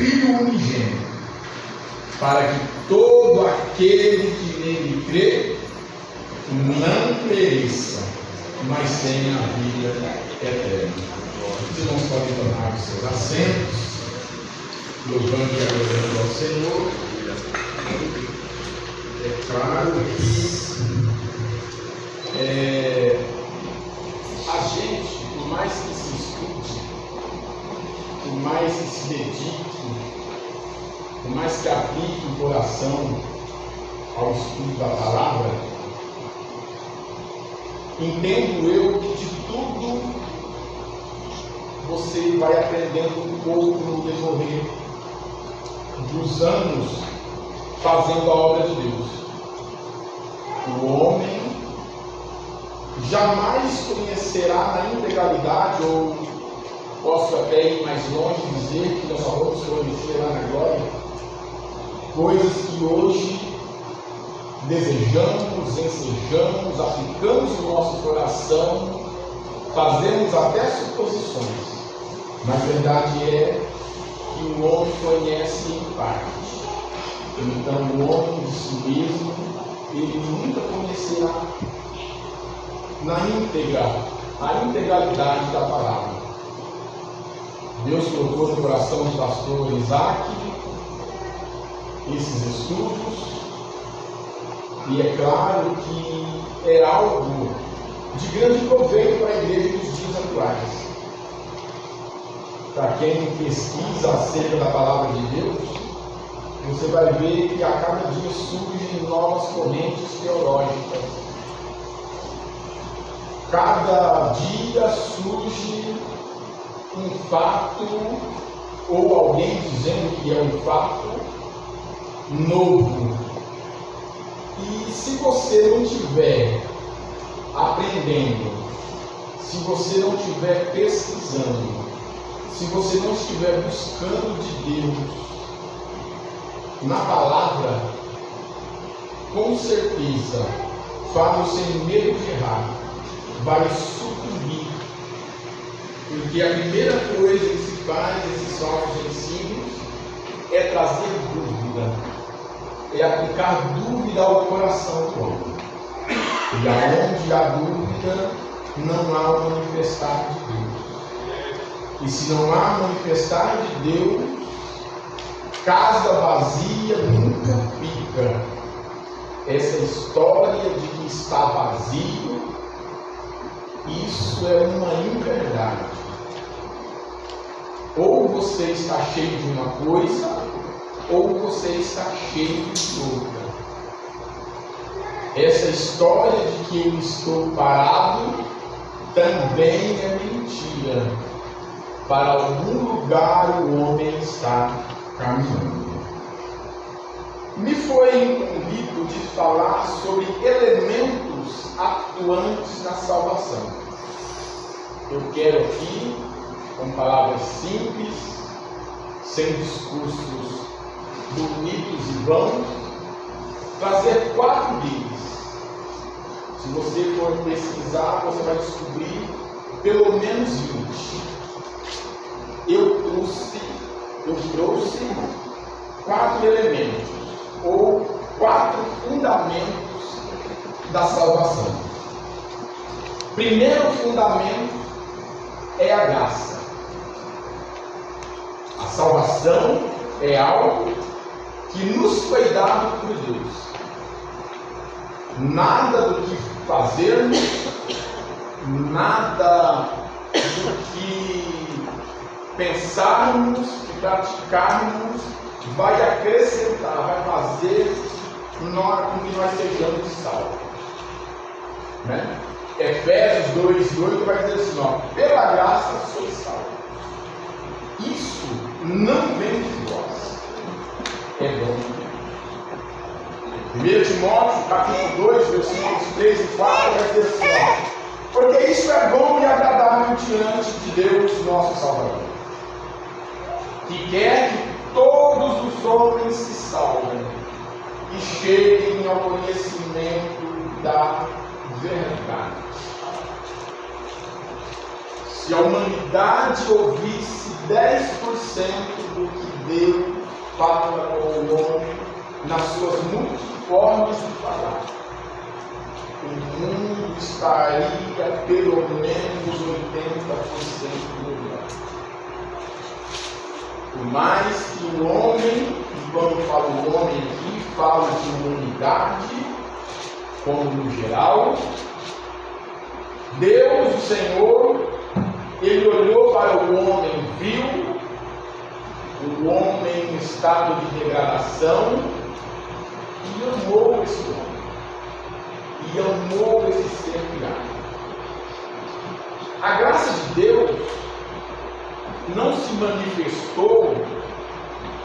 Filho unigênito, para que todo aquele que nele crê não pereça, mas tenha a vida eterna. Os irmãos podem tomar os seus assentos, louvando e agradecendo ao Senhor. É claro que a gente, por mais que se estude, por mais que se dedique, por mais que aplique o coração ao estudo da palavra, entendo eu que de tudo você vai aprendendo um pouco no decorrer dos anos fazendo a obra de Deus. O homem jamais conhecerá na integralidade, ou posso até ir mais longe e dizer que nós só vamos conhecer lá na glória, coisas que hoje desejamos, ensejamos, aplicamos no nosso coração, fazemos até suposições. Mas a verdade é que o homem conhece em parte. Então o homem de si mesmo, ele nunca conhecerá na íntegra, a integralidade da palavra. Deus colocou no coração do pastor Isaac esses estudos, e é claro que é algo de grande proveito para a igreja dos dias atuais. Para quem pesquisa acerca da palavra de Deus, você vai ver que a cada dia surgem novas correntes teológicas. Cada dia surge um fato, ou alguém dizendo que é um fato novo. E se você não estiver aprendendo, se você não estiver pesquisando, se você não estiver buscando de Deus na palavra, com certeza, falo sem medo de errar, vai sucumbir. Porque a primeira coisa que se faz nesses falsos ensinos é trazer dúvida, é aplicar dúvida ao coração do homem. E aonde há dúvida, não há o manifestar de Deus. E se não há manifestar de Deus, casa vazia nunca fica. Essa história de que está vazio, isso é uma inverdade. Ou você está cheio de uma coisa, ou você está cheio de outra. Essa história de que eu estou parado também é mentira. Para algum lugar o homem está caminhando. Me foi incumbido de falar sobre elementos atuantes na salvação. Eu quero aqui, com palavras simples, sem discursos bonitos e vãos, trazer 4 deles. Se você for pesquisar, você vai descobrir pelo menos 20. Eu trouxe 4 elementos, ou 4 fundamentos da salvação. Primeiro fundamento é a graça. A salvação é algo que nos foi dado por Deus. Nada do que fazermos, nada do que pensarmos e praticarmos vai acrescentar, vai fazer com que nós sejamos salvos. Né? Efésios 2:8 vai dizer assim, ó, pela graça sois salvos. Isso não vem de vós, é dom de Deus. 1 Timóteo capítulo 2, versículos 3 e 4 vai dizer assim, ó, porque isso é bom e agradável diante de Deus, nosso Salvador, que quer que todos os homens se salvem e cheguem ao conhecimento da verdade. Se a humanidade ouvisse 10% do que Deus fala com o homem nas suas multiformes de falar, o mundo estaria pelo menos 80% melhor. Por mais que o homem, e quando falo o homem aqui, falo de humanidade, como no geral, Deus, o Senhor, Ele olhou para o homem, viu o homem em estado de degradação e amou esse homem. E amou esse ser criado. A graça de Deus não se manifestou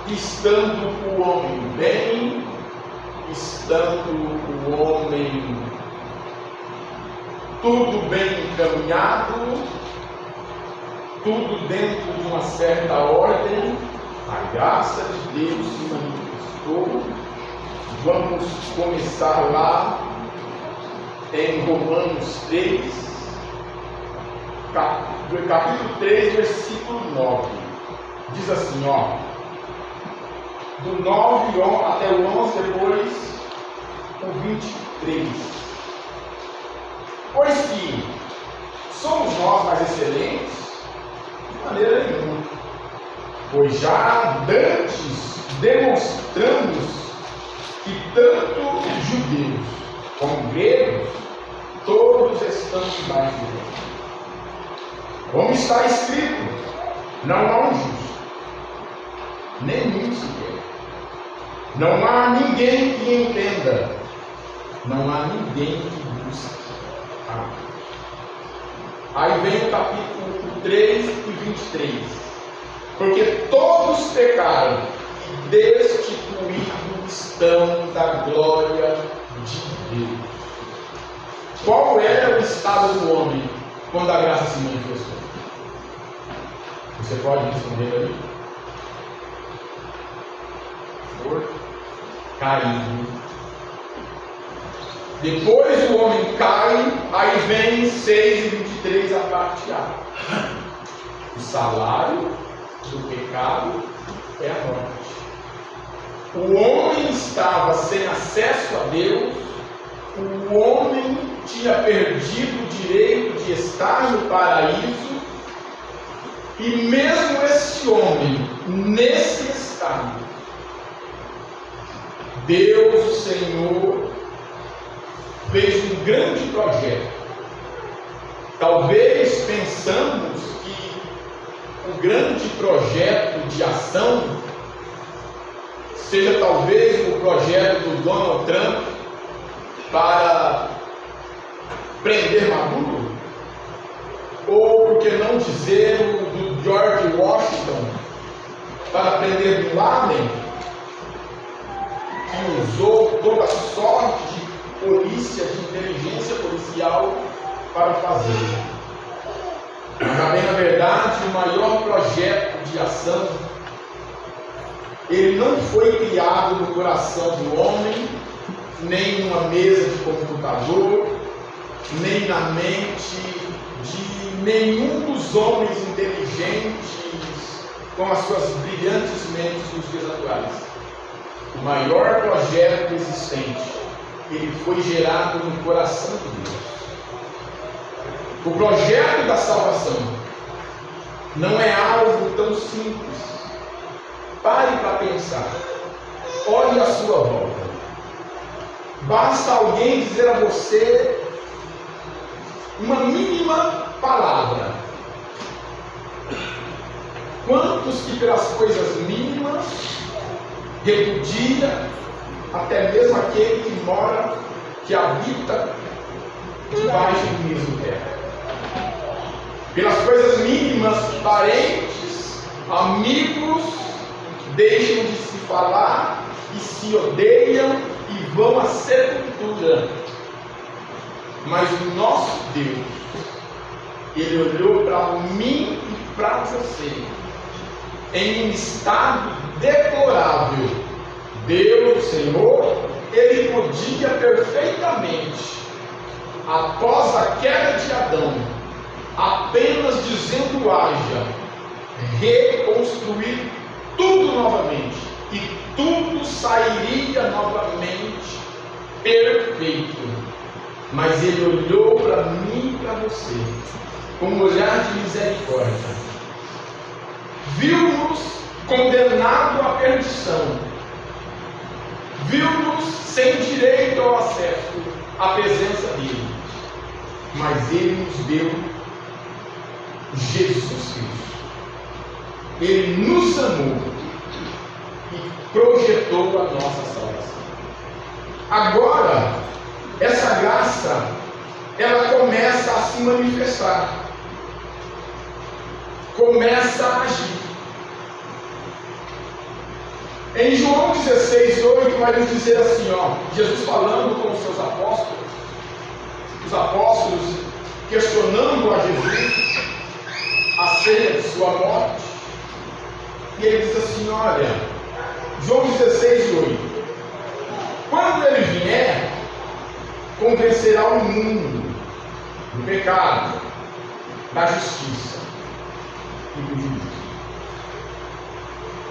estando o homem bem, estando o homem tudo bem encaminhado, tudo dentro de uma certa ordem. A graça de Deus se manifestou. Vamos começar lá em Romanos 3, capítulo 3, versículo 9. Diz assim, ó, do 9 até o 11, depois o 23. Pois que somos nós mais excelentes? De maneira nenhuma. Pois já dantes demonstramos que tanto judeus como gregos, todos estão debaixo de Deus. Como está escrito, não há um justo, nenhum sequer. Não há ninguém que entenda, não há ninguém que busque. Aí vem o capítulo 3 e 23. Porque todos pecaram e destituídos estão da glória de Deus. Qual era o estado do homem quando a graça se manifestou? Você pode responder aí? Por caído. Depois o homem cai, aí vem 6 e 23 a parte A. O salário do pecado é a morte. O homem estava sem acesso a Deus, o homem tinha perdido o direito de estar no paraíso, e mesmo esse homem, nesse estado, Deus, o Senhor, fez um grande projeto. Talvez pensamos que o grande projeto de ação seja talvez o projeto do Donald Trump para prender Maduro, ou por que não dizer o do George Washington para prender Bin Laden, que usou toda sorte de polícia, de inteligência policial para fazer. Mas, bem, na verdade, o maior projeto de ação, ele não foi criado no coração do homem, nem numa mesa de computador, nem na mente de nenhum dos homens inteligentes com as suas brilhantes mentes nos dias atuais. O maior projeto existente, ele foi gerado no coração de Deus. O projeto da salvação não é algo tão simples. Pare para pensar. Olhe à sua volta. Basta alguém dizer a você uma mínima palavra. Quantos que pelas coisas mínimas repudia até mesmo aquele que mora, que habita debaixo do mesmo teto? Pelas coisas mínimas, parentes, amigos, deixam de se falar e se odeiam e vão à sepultura. Mas o nosso Deus, Ele olhou para mim e para você em um estado deplorável. Deus, o Senhor, Ele podia perfeitamente, após a queda de Adão, apenas dizendo haja, reconstruir tudo novamente. E sairia novamente perfeito. Mas ele olhou para mim e para você com um olhar de misericórdia. Viu-nos condenado à perdição. Viu-nos sem direito ao acesso à presença dele. Mas ele nos deu Jesus Cristo. Ele nos amou e projetou a nossa salvação. Agora, essa graça, ela começa a se manifestar, começa a agir. Em João 16:8 vai nos dizer assim, Jesus falando com os seus apóstolos, os apóstolos questionando a Jesus acerca de sua morte, e ele diz assim, olha, João 16:8, quando ele vier, convencerá o mundo do pecado, da justiça e do juízo.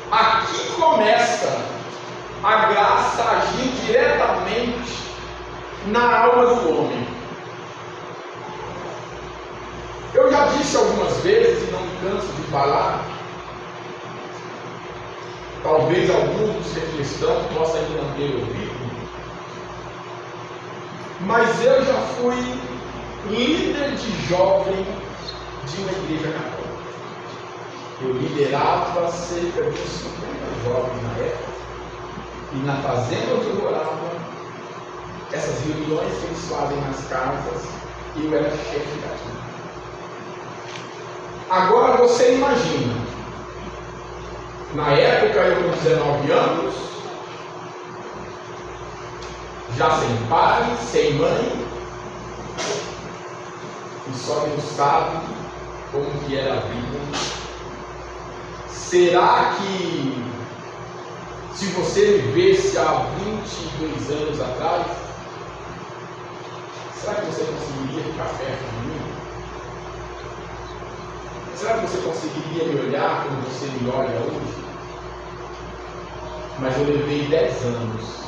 Aqui começa a graça a agir diretamente na alma do homem. Eu já disse algumas vezes, e não me canso de falar, talvez alguns dos que aqui estão possam ainda não ter ouvido, mas eu já fui líder de jovem de uma igreja católica. Eu liderava cerca de 50 jovens na época, e na fazenda onde eu morava, essas reuniões que eles fazem nas casas, eu era chefe daquilo. Agora você imagina, na época eu com 19 anos, já sem pai, sem mãe, e só Deus sabe como que era a vida. Será que, se você vivesse há 22 anos atrás, será que você conseguiria ficar perto de mim? Será que você conseguiria me olhar como você me olha hoje? Mas eu levei 10 anos